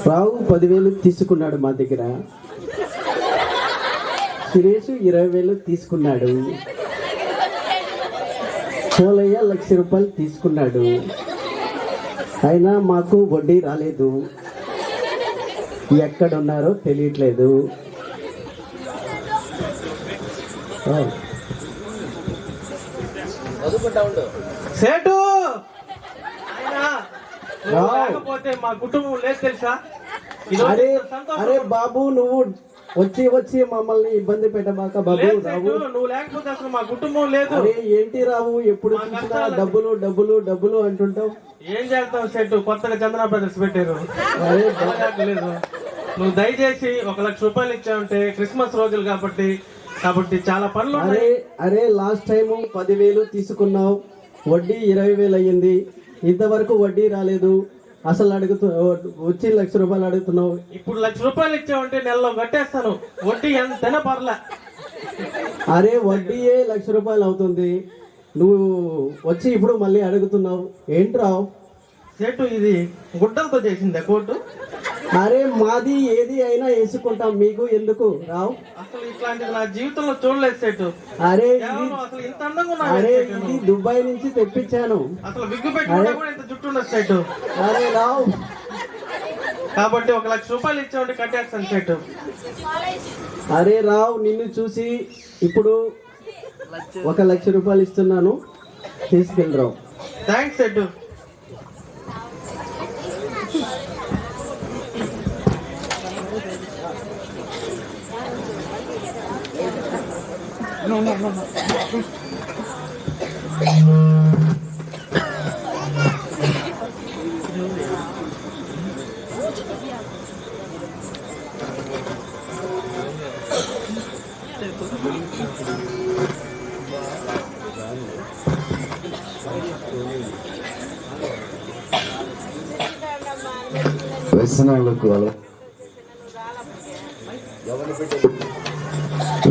రావు 10,000 తీసుకున్నాడు మా దగ్గర. సురేష్ 20,000 తీసుకున్నాడు. పోలయ్య 1,00,000 రూపాయలు తీసుకున్నాడు. అయినా మాకు వడ్డీ రాలేదు. ఎక్కడున్నారో తెలియట్లేదు. సేటు లేకపోతే మా కుటుంబం లేదు తెలుసా. అరే బాబు, నువ్వు వచ్చి మమ్మల్ని ఇబ్బంది పెట్టబాక బాబు. రావు, నువ్వు లేకపోతే అసలు మా కుటుంబం లేదు. అరే ఏంటి రావు, ఎప్పుడు చూసినా డబ్బులు డబ్బులు డబ్బులు అంటుంటావు. ఏం చేస్తావు సెట్, కొత్తగా చంద్ర బ్రదర్స్ పెట్టారు. లేదు, నువ్వు దయచేసి 1,00,000 రూపాయలు ఇచ్చావంటే క్రిస్మస్ రోజులు కాబట్టి చాలా పనులు. అరే లాస్ట్ టైం 10,000 తీసుకున్నావు, వడ్డీ 20,000 అయ్యింది. ఇంతవరకు వడ్డీ రాలేదు. అసలు వచ్చి 1,00,000 రూపాయలు అడుగుతున్నావు. ఇప్పుడు 1,00,000 రూపాయలు ఇచ్చావంటే నెలలో కట్టేస్తాను. వడ్డీ ఎంతైనా పర్లే. అరే వడ్డీయే 1,00,000 రూపాయలు అవుతుంది. నువ్వు వచ్చి ఇప్పుడు మళ్ళీ అడుగుతున్నావు ఏంట్రావు? సెటు ఇది గుడ్డలతో చేసిందే కోటు. అరే మాది ఏది అయినా వేసుకుంటాం, మీకు ఎందుకు రావు? అసలు ఇట్లాంటిది నా జీవితంలో చూడలేదు సెటు. అరే అసలు ఇంత అందంగా అరే ఇది దుబాయ్ నుంచి తెప్పించాను. అసలు విగ్గు పెట్టుకుంటే కూడా ఇంత జుట్టు ఉండదు సెటు. అరే రావు, కాబట్టి 1,00,000 రూపాయలు ఇచ్చామంటే కట్టేస్తాను సెటు. అరే రావు, నిన్ను చూసి ఇప్పుడు 1,00,000 రూపాయలు ఇస్తున్నాను, తీసుకెళ్ళరావు. Thanks set.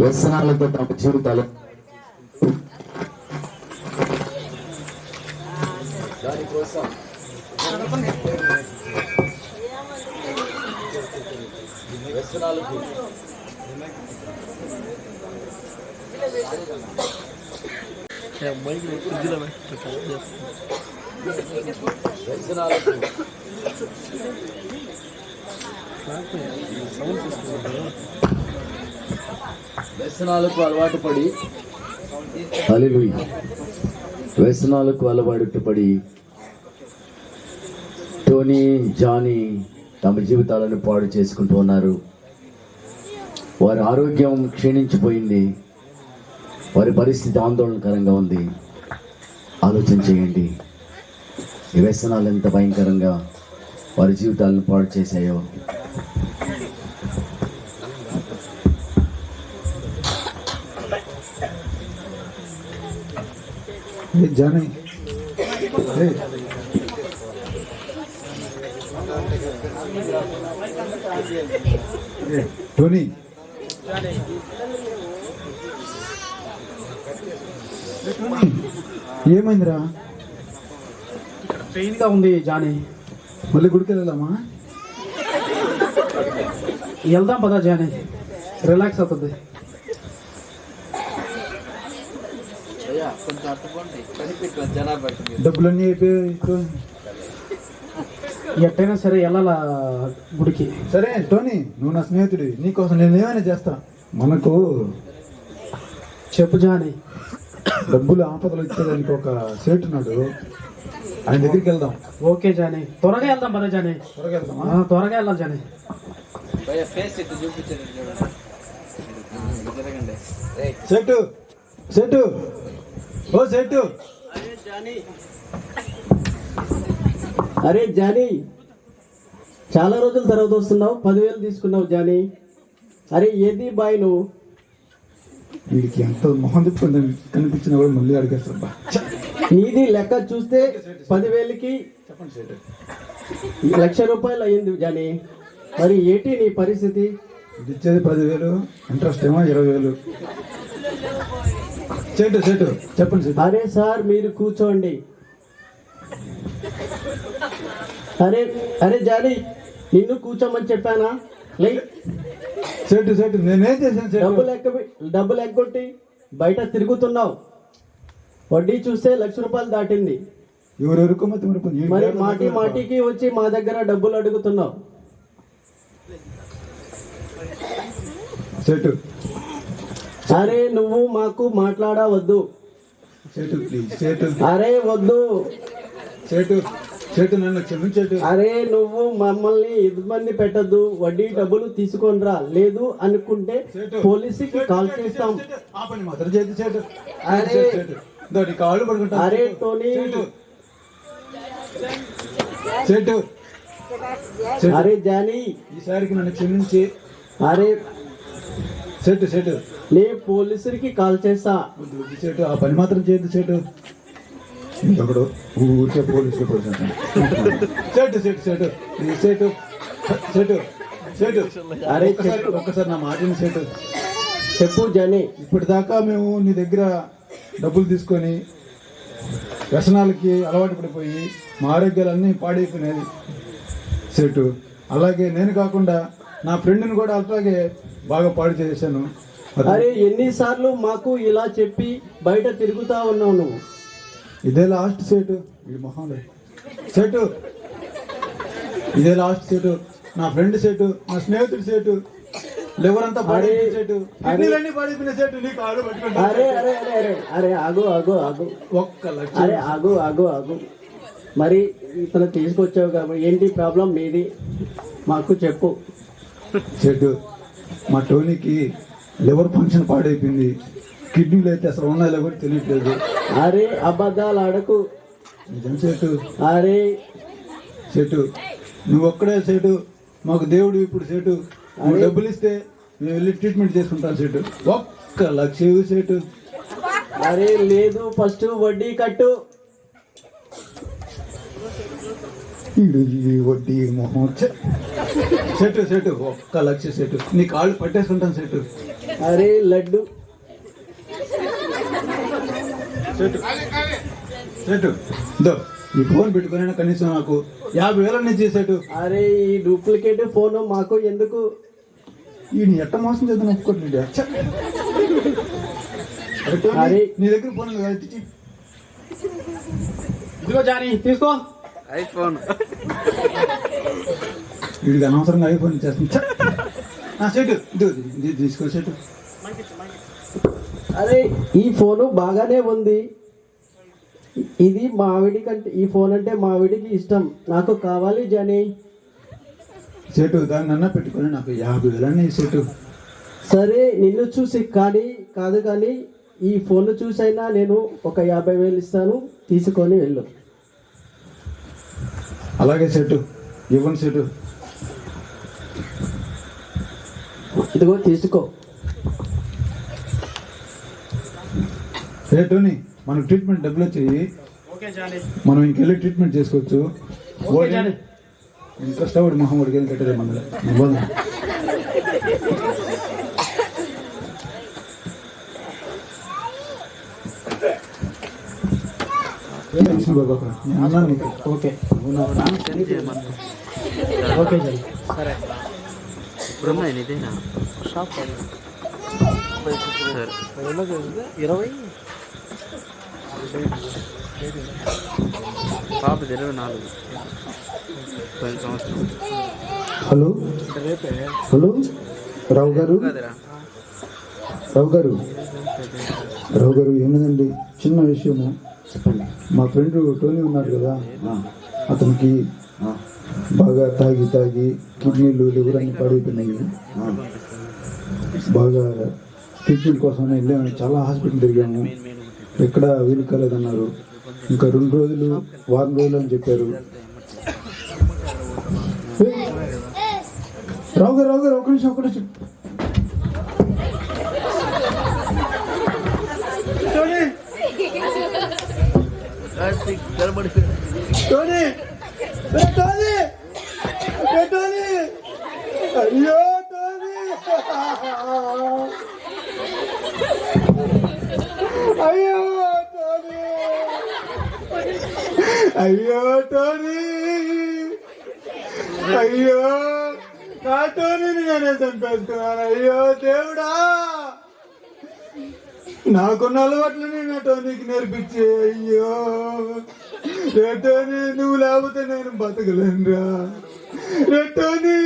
వ్యసనాలతో తమ జీవితాలు దానికోసం వ్యసనాలకు వ్యసనాలకు అలవాటు పడి టోనీ, జానీ తమ జీవితాలను పాడు చేసుకుంటూ ఉన్నారు. వారి ఆరోగ్యం క్షీణించిపోయింది. వారి పరిస్థితి ఆందోళనకరంగా ఉంది. ఆలోచన చేయండి, ఈ వ్యసనాలు ఎంత భయంకరంగా వారి జీవితాలను పాడు చేశాయో. జానీ, టోనీ, ఏమైందిరా? పెయిన్ గా ఉంది జానీ. మళ్ళీ గుడికి వెళ్దామా? వెళ్దాం పదా జానీ, రిలాక్స్ అవుతుంది. డబ్బులన్నీ అయిపోయి ఎట్టయినా సరే వెళ్ళాలా గుడికి. సరే టోనీ, నువ్వు నా స్నేహితుడి, నీకోసం నేను ఏమైనా చేస్తా. మనకు చెప్పు జానీ. డబ్బులు ఆపదలు ఇచ్చేదానికి ఒక సేటు ఉన్నాడు, ఆయన దగ్గరికి వెళ్దాం. ఓకే జానీ, త్వరగా వెళ్దాం పదా జానీ. త్వరగా వెళ్దామా? త్వరగా వెళ్ళాలి జానీ. సేటు, సేటు, ఓ సేటు. అరే జానీ, చాలా రోజుల తర్వాత వస్తున్నావు, 10,000 తీసుకున్నావు జానీ. అరే ఏది బాయ్ నువ్వు? వీడికి ఎంత మొహం తిప్పుకుంది కనిపించినా కూడా మళ్ళీ అడిగేస్తాబ్బా. నీది లెక్క చూస్తే 10,000కి చెప్పండి సేటు, 1,00,000 రూపాయలు అయ్యింది జానీ. మరి ఏంటి నీ పరిస్థితి? ఇది ఇచ్చేది 10,000, ఇంట్రెస్ట్ ఏమో 20,000. సేటు, సేటు చెప్పండి సేటు. అరే సార్ మీరు కూర్చోండి. అరే అరే జానీ, నిన్ను కూర్చోమని చెప్పానా? లే, సెట్ సెట్ నేనేం చేశాను సెట్? డబ్బులు ఎగ్గొట్టి బయట తిరుగుతున్నావు. వడ్డీ చూస్తే ₹1,00,000 దాటింది. ఎవరెవరికో మొత్తం మరి మాటికి వచ్చి మా దగ్గర డబ్బులు అడుగుతున్నావు. సెట్ అరే నువ్వు మాకు మాట్లాడవద్దు. Set please set. అరే వద్దు. సెట్ సెట్ నన్ను క్షమించేటు. అరే నువ్వు మమ్మల్ని ఇబ్బంది పెట్టద్దు. వడ్డీ డబ్బులు తీసుకొనిరా, లేదు అనుకుంటే పోలీసుకి కాల్ చేస్తాం. ఆ పని మాత్రం చేతి సెట్. అరే దాని కాళ్ళు పడుకుంటా. అరే టోనీ. సెట్. అరే జానీ, ఈసారికి నన్ను క్షమించి. అరే సెట్ సెట్. నే పోలీసులకి కాల్ చేస్తా. సెట్ ఆ పని మాత్రం చేయదు సెట్. ఇంకొకడు ఊరికే పోలీసులు police. Set set set set set set. అరే ఒక్కసారి నా మాటని సెట్. చెప్పు జానీ. ఇప్పటిదాకా మేము నీ దగ్గర డబ్బులు తీసుకొని వ్యసనాలకి అలవాటు పడిపోయి మా ఆరోగ్యాలన్నీ పాడైపోయినాయి సెట్. అలాగే నేను కాకుండా నా ఫ్రెండ్ని కూడా అట్లాగే బాగా పాడు చేశాను. అరే ఎన్నిసార్లు మాకు ఇలా చెప్పి బయట తిరుగుతా ఉన్నావు నువ్వు? ఇదే లాస్ట్ సెట్. ఈ మొహంలో సెట్. ఇదే లాస్ట్ సెట్. నా ఫ్రెండ్ సెట్, నా స్నేహితుడి సెట్, లివర్ అంతా పాడైపోయిన సెట్, కిడ్నీలన్నీ పాడైపోయిన సెట్. నీకు ఆడు పట్టుకుంటా. అరే అరే అరే అరే అరే ఆగు ఆగు ఆగు. ₹1,00,000. అరే ఆగు ఆగు ఆగు. మరి ఇతను తీసుకొచ్చావు కాబట్టి ఏంటి ప్రాబ్లం మీది? మాకు చెప్పు. సెట్ మా టోనీకి లివర్ ఫంక్షన్ పాడైపోయింది. కిడ్నీలు అయితే అసలు ఉన్నాయో కూడా తెలియట్లేదు. అరే అబద్ధాలు ఆడకు. నిజం సెట్. అరే సెటు నువ్వు ఒక్కడే సెటు, మాకు దేవుడు ఇప్పుడు సెటు. నువ్వు డబ్బులు ఇస్తే మేము వెళ్ళి ట్రీట్మెంట్ చేసుకుంటాం సెటు. ₹1,00,000 సెటు. అరే లేదు, ఫస్ట్ వడ్డీ కట్టు. ఈ వడ్డీ మొహం సెటు సెటు. ₹1,00,000 సెటు. నీ కాళ్ళు పట్టేసుకుంటాను సెటు. అరే లడ్డు. సెటు సెటు దో ఈ ఫోన్ పెట్టుకుని కనీసం నాకు 50,000 నుంచి సెటు. అరే ఈ డూప్లికేట్ ఫోన్ మాకు ఎందుకు? ఈ ఎట్ట మోసం చేద్దాం ఒప్పుకోట్లేదు. అరే నీ దగ్గర ఫోన్ ఉంది కదా, ఇచ్చి. ఇదిగో జానీ తీసుకో. ఐఫోన్. వీడికి అనవసరంగా ఐఫోన్ ఇచ్చేస్తుంది. సెటు ఇది తీసుకో సెటు. అరే ఈ ఫోను బాగానే ఉంది. ఇది మావిడి కంటే ఈ ఫోన్ అంటే మావిడికి ఇష్టం. నాకు కావాలి జానీ. సెటు దాన్ని అన్న పెట్టుకొని నాకు 50,000 సెటు. సరే నిన్ను చూసి కానీ ఈ ఫోన్ చూసైనా నేను ఒక 50,000 ఇస్తాను, తీసుకొని వెళ్ళు. అలాగే సెటు ఇవ్వండి సెటు. ఇదిగో తీసుకో. టోనీ మనకు ట్రీట్మెంట్ డబ్బులు వచ్చాయి. మనం ఇంకెళ్ళి ట్రీట్మెంట్ చేసుకోవచ్చు. ఇంట్రెస్ట్ వాడి మొహం వాడికి వెళ్ళి కట్టదే మన ఓకే ఓకే జానీ. సరే ఇప్పుడు ఇదేనా షాప్ 20 పాపది 24 సంవత్సరం. హలో హలో రావు గారు. రావు గారు ఏమిటండి, చిన్న విషయము. మా ఫ్రెండ్ టోనీ ఉన్నాడు కదా, అతనికి బాగా తాగి కిడ్నీలు లివర్ అన్ని పాడైపోయినాయి. బాగా ట్రీట్మెంట్ కోసం వెళ్ళాము, చాలా హాస్పిటల్ తిరిగాము, ఎక్కడ వీలు కాలేదన్నారు. ఇంకా 2 రోజులు వారం రోజులు అని చెప్పారు. రావు గారు ఒక నిమిషం అయ్యో అయ్యో టోనీ అయ్యో నా టోనీని నేనే చంపేసుకున్నాను. అయ్యో దేవుడా, నాకున్న అలవాట్లని నా టోనీకి నేర్పించి. అయ్యో రే టోనీ, నువ్వు లేకపోతే నేను బతకలేనురా. రే టోనీ,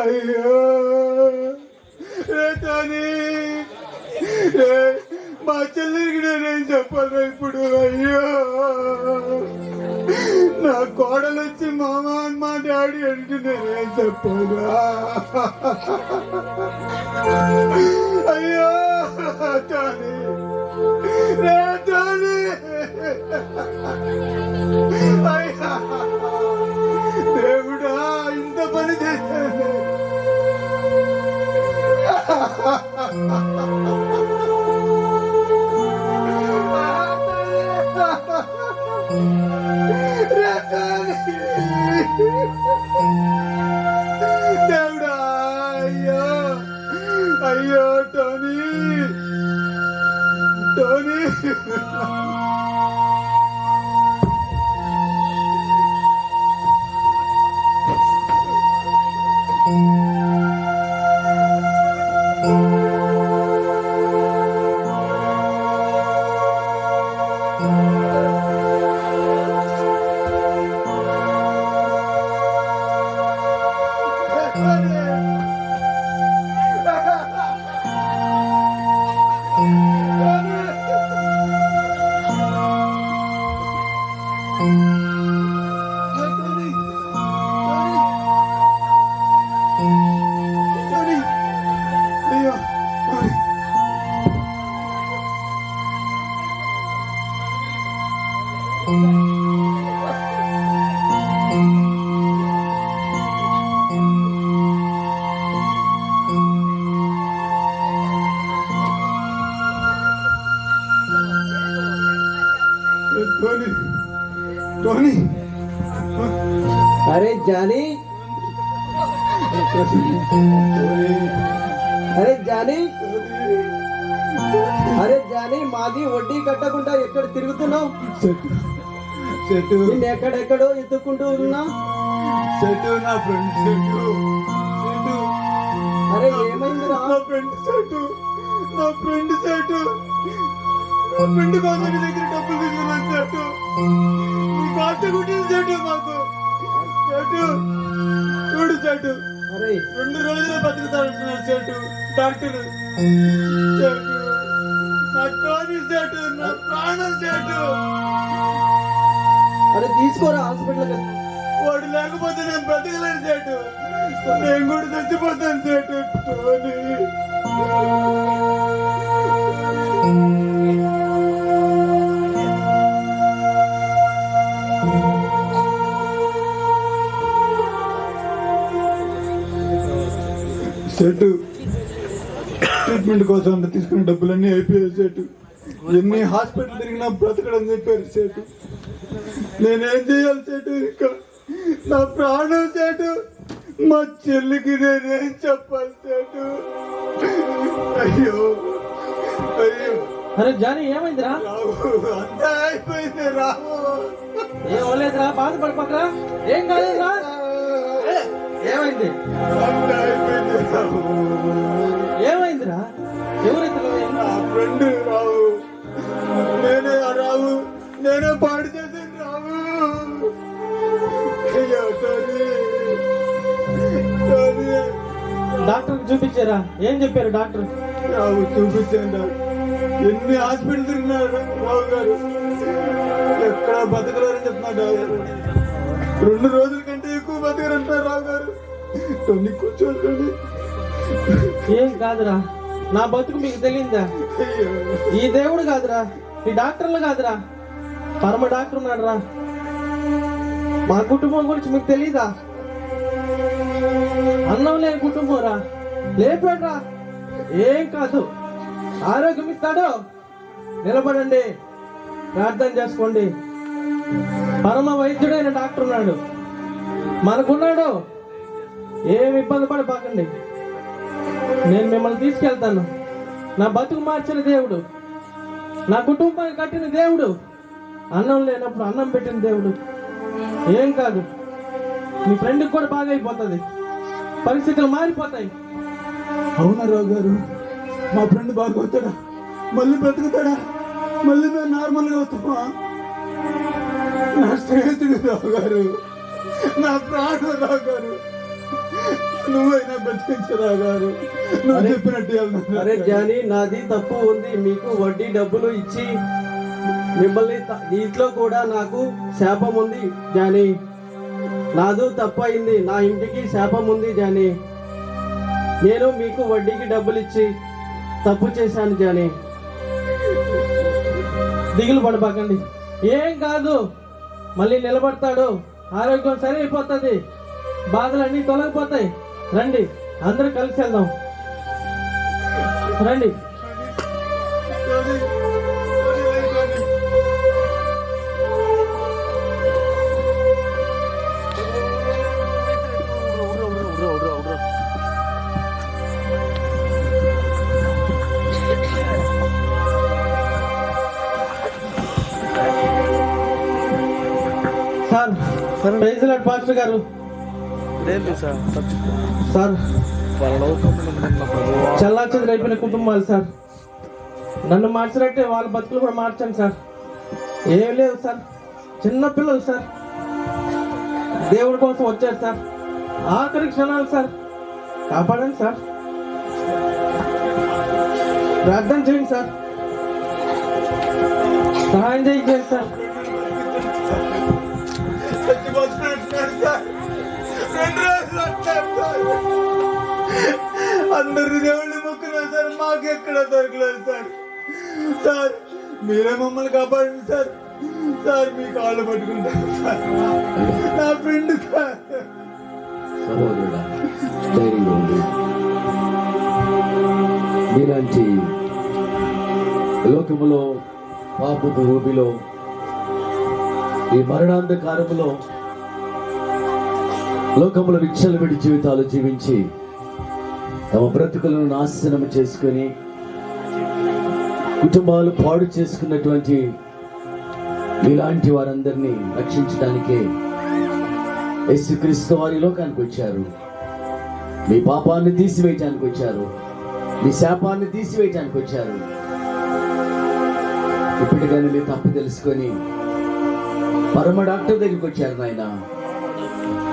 అయ్యో రే టోనీ, రే మా చెల్లికి నేనేం చెప్పాలి ఇప్పుడు? అయ్యో నా కోడలు వచ్చి మామ అని మా డాడీ అంటే నేనేం చెప్పాలా? అయ్యో టోనీ, రే టోనీ, అయ్యా దేవుడా, ఇంత పని చేశాను. దేవుడా, అయ్యో అయ్యో టోనీ, టోనీ, టోనీ, టోనీ, అరే జానీ, అరే జానీ, అరే జానీ, మాది వడ్డీ కట్టకుండా ఎక్కడ తిరుగుతున్నావు? చెట్టు, నిన్ను ఎక్కడెక్కడో ఎత్తుకుంటూ ఉన్నా. చెట్టు, నా ఫ్రెండ్ చెట్టు, చెట్టు, అరే ఏమైందిరా? నా ఫ్రెండ్ చెట్టు, నా ఫ్రెండ్ చెట్టు, నా ఫ్రెండ్ కోసం నీ దగ్గర డబ్బులు తీసుకున్నాను చెట్టు. నీ కాస్త కుట్టింది చెట్టు మాకు. చెట్టు చూడు చెట్టు, అరే 2 రోజులు బతుకుతాడంటున్నాడు చెట్టు డాక్టర్. చెట్టు, నా టోనీ చెట్టు, నా ప్రాణం చెట్టు. అరే తీసుకోరా హాస్పిటల్. వాడు లేకపోతే నేను బ్రతకలేను చెట్టు. నేను కూడా చచ్చిపోతాను చెట్టు. టోనీ, చెట్టు ట్రీట్మెంట్ కోసం అంత తీసుకున్న డబ్బులన్నీ అయిపోయాయి చెట్టు. ఎన్ని హాస్పిటల్ తిరిగినా బ్రతకడం చెప్పారు చెట్టు. నేనేం చేయాలి చెట్టు? ఇంకా నా ప్రాణం చెట్టు. మా చెల్లికి నేనేం చెప్పాలి చెట్టు? అయ్యో అయ్యో అరే జానీ, ఏమైందిరా? రావు, అంతా అయిపోయింది రావు. ఏం లేదురా, బాధపడిపోకరా, ఏం కాలేదురా. ఏమైంది? అంతా అయిపోయింది రావు. ఏమైందిరా? ఎవరైతే నా ఫ్రెండ్ రావు, నేనే ఆ రావు, నేనే పాడు చేశాను రావు. అయ్యో టోనీ, టోనీ. డాక్టర్ చూపించారా? ఏం చెప్పారు డాక్టర్? రావు చూపించాను డాక్టర్. ఎన్ని హాస్పిటల్ తిరిగినారు రావు గారు, ఎక్కడ బతకలేరని చెప్తున్నాడు డాక్టర్. 2 రోజుల కంటే ఎక్కువ బతకరంటారు రావు గారు. టోనీ కూర్చోండి. ఏం కాదురా, నా బతుకు మీకు తెలియదా? అయ్యో ఈ దేవుడు కాదురా, ఈ డాక్టర్లు కాదురా, పరమ డాక్టర్ ఉన్నాడు రా. మా కుటుంబం గురించి మీకు తెలీదా? అన్నం లేని కుటుంబం రా, లేపాడ్రా. ఏం కాదు, ఆరోగ్యం ఇస్తాడు. నిలబడండి, ప్రార్థన చేసుకోండి. పరమ వైద్యుడైన డాక్టర్ ఉన్నాడు, మనకున్నాడు. ఏమి ఇబ్బంది పడిపోకండి. నేను మిమ్మల్ని తీసుకెళ్తాను. నా బతుకు మార్చిన దేవుడు, నా కుటుంబాన్ని కట్టిన దేవుడు, అన్నం లేనప్పుడు అన్నం పెట్టిన దేవుడు. ఏం కాదు, నీ ఫ్రెండ్కి కూడా బాగా అయిపోతుంది, పరిస్థితులు మారిపోతాయి. అవునా రావు గారు? మా ఫ్రెండ్ బాగవుతాడా? మళ్ళీ బ్రతుకుతాడా? మళ్ళీ మేము నార్మల్గా అవుతామా? నా స్నేహితుడు రావు గారు, నా ప్రాణం రావు గారు, నువ్వైనా బతికించు రావు గారు. నువ్వు చెప్పినట్టు అరే జానీ, నాది తప్పు ఉంది. మీకు వడ్డీ డబ్బులు ఇచ్చి మిమ్మల్ని ఇంట్లో కూడా నాకు శాపం ఉంది జానీ. నాదు తప్పు అయింది, నా ఇంటికి శాపం ఉంది జానీ. నేను మీకు వడ్డీకి డబ్బులు ఇచ్చి తప్పు చేశాను జానీ. దిగులు పడబాకండి, ఏం కాదు, మళ్ళీ నిలబడతాడు, ఆరోగ్యం సరి అయిపోతుంది, బాధలన్నీ తొలగిపోతాయి. రండి, అందరూ కలిసి వెళ్దాం, రండి. సార్, ప్రైజ్ లార్డ్ పాస్టర్ గారు. సార్, చల్లాచెదురు అయిపోయిన కుటుంబాలు సార్, నన్ను మార్చినట్టే వాళ్ళ బతుకులు కూడా మార్చండి సార్. ఏం లేదు సార్, చిన్న పిల్లలు సార్, దేవుడి కోసం వచ్చారు సార్, ఆఖరి క్షణాలు సార్, కాపాడండి సార్, ప్రార్థన చేయండి సార్, సహాయం చేయండి సార్. అందరు దేవుళ్ళు మొక్కున్నారు సార్, మాకు ఎక్కడ దొరకలేదు సార్. సార్ మీరే మమ్మల్ని కాపాడండి సార్. సార్ మీ కాళ్ళు పట్టుకుంటారు సార్, నా ఫ్రెండ్ సార్. సహోదరుడా, ధైర్యంగా ఉండు. మీలాంటి లోకములో, పాపపు ఊబిలో, ఈ మరణాంధకారములో లోకముల విచ్చలవిడి జీవితాలు జీవించి తమ బ్రతుకులను నాశనం చేసుకుని కుటుంబాలు పాడు చేసుకున్నటువంటి మీలాంటి వారందరినీ రక్షించడానికే యేసుక్రీస్తు వారి లోకానికి వచ్చారు. మీ పాపాన్ని తీసివేయటానికి వచ్చారు, మీ శాపాన్ని తీసివేయటానికి వచ్చారు. ఇప్పటికైనా మీ తప్పు తెలుసుకొని పరమ డాక్టర్ దగ్గరికి వచ్చారు. నాయన,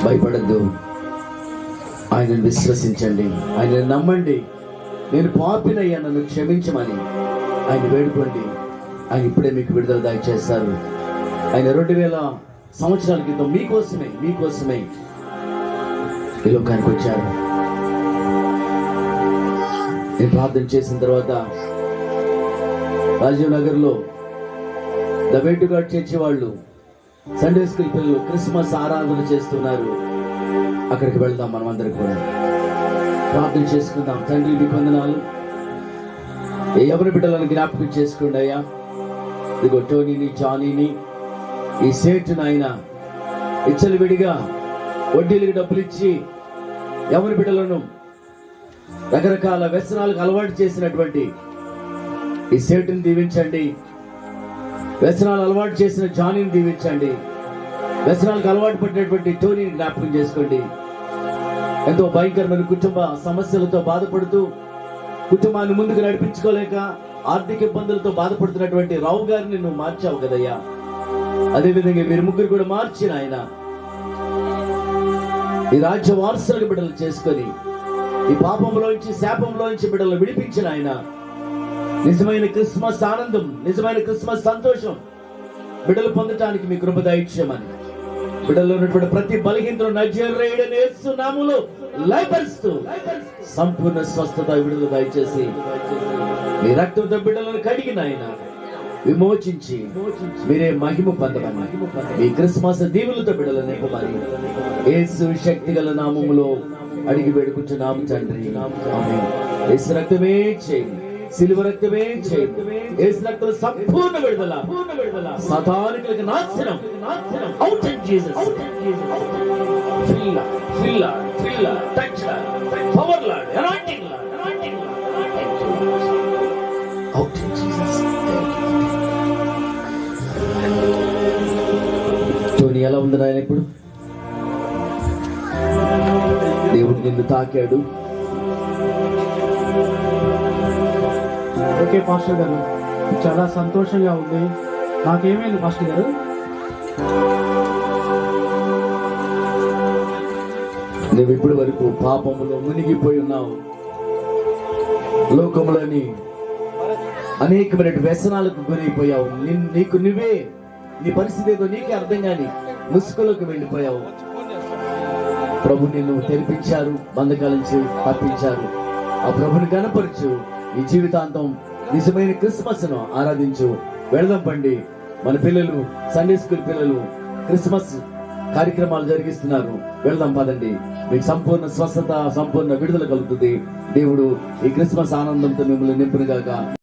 భయపడద్దు, ఆయనను విశ్వసించండి, ఆయనను నమ్మండి. నేను పాపినయ్యా, నన్ను క్షమించమని ఆయన వేడుకోండి. ఆయన ఇప్పుడే మీకు విడుదల దయచేస్తారు. ఆయన 2000 సంవత్సరాల క్రితం మీకోసమే ఈ లోకానికి వచ్చారు. నేను ప్రార్థన చేసిన తర్వాత రాజీవ్ నగర్లో the way to God church వాళ్ళు సండే స్కూల్ పిల్లలు క్రిస్మస్ ఆరాధన చేస్తున్నారు. అక్కడికి వెళ్దాం, మనం అందరం కూడా ప్రార్థన చేసుకుందాం. తండ్రి, మీకు వందనాలు. ఎవరి బిడ్డలను జ్ఞాపకం చేసుకోండి అయ్యా. ఇదిగో టోనీని, జానీని, ఈ సేటును ఆయన విడిగా వడ్డీలకు డబ్బులు ఇచ్చి ఎవరి బిడ్డలను రకరకాల వ్యసనాలకు అలవాటు చేసినటువంటి ఈ సేటుని దీవించండి. వ్యసనాలు అలవాటు చేసిన జానీని దీవించండి. వ్యసనాలకు అలవాటు పడినటువంటి టోనీని జ్ఞాపకం చేసుకోండి. ఎంతో భయంకరమైన కుటుంబ సమస్యలతో బాధపడుతూ కుటుంబాన్ని ముందుకు నడిపించుకోలేక ఆర్థిక ఇబ్బందులతో బాధపడుతున్నటువంటి రావు గారిని నువ్వు మార్చావు కదయ్యా. అదేవిధంగా మీరు ముగ్గురు కూడా మార్చిన ఆయన ఈ రాజ్య వారసులకు బిడ్డలు చేసుకొని ఈ పాపంలోంచి, శాపంలోంచి బిడ్డలు విడిపించిన ఆయన నిజమైన క్రిస్మస్ ఆనందం, నిజమైన క్రిస్మస్ సంతోషం బిడ్డలు పొందటానికి మీ కృప దయచేయమని, బిడ్డల్లో ఉన్నటువంటి ప్రతి బలహీనతను నజరేయుడైన యేసు నామములో లయపరుస్తూ సంపూర్ణ స్వస్థత, విడుదల దయచేసి మీ రక్తంతో బిడ్డలను కడిగిన ఆయన విమోచించి మీరే మహిమ పొందమని, మీ క్రిస్మస్ దీవులతో బిడ్డలను నింపమని యేసు శక్తిగల నామములో అడిగి వేడుకుంటున్నాము తండ్రి. ఆమేన్. యేసు రక్తమే చేయండి, సిలువ రక్తమే చేయండి. యేసు రక్తం సంపూర్ణ విడుదల, సాతానికులకు నాశనం. Out in Jesus. Fill touch power lord, anointing lord, out in Jesus. ఉంది నాయన? ఇప్పుడు దేవుడు నిన్ను తాకాడు. ఓకే పాస్టర్ గారు, చాలా సంతోషంగా ఉంది. నాకేమైంది పాస్టర్ గారు? నువ్వు ఇప్పటి వరకు పాపములో మునిగిపోయి ఉన్నావు. లోకములోని అనేకమైన వ్యసనాలకు గురైపోయావు. నీకు నువ్వే నీ పరిస్థితి ఏదో నీకే అర్థం కాని ముసుగులోకి వెళ్ళిపోయావు. ప్రభు నిన్ను తెరిపించారు, బంధకాల నుంచి తప్పించారు. ఆ ప్రభుని కనపరచు. ఈ జీవితాంతం నిజమైన క్రిస్మస్ ను ఆరాధించు. వెళదాం పండి. మన పిల్లలు, సండే స్కూల్ పిల్లలు క్రిస్మస్ కార్యక్రమాలు జరిగిస్తున్నారు. వెళదాం పదండి. మీకు సంపూర్ణ స్వస్థత, సంపూర్ణ విడుదల కలుగుతుంది. దేవుడు ఈ క్రిస్మస్ ఆనందంతో మిమ్మల్ని నింపునుగాక.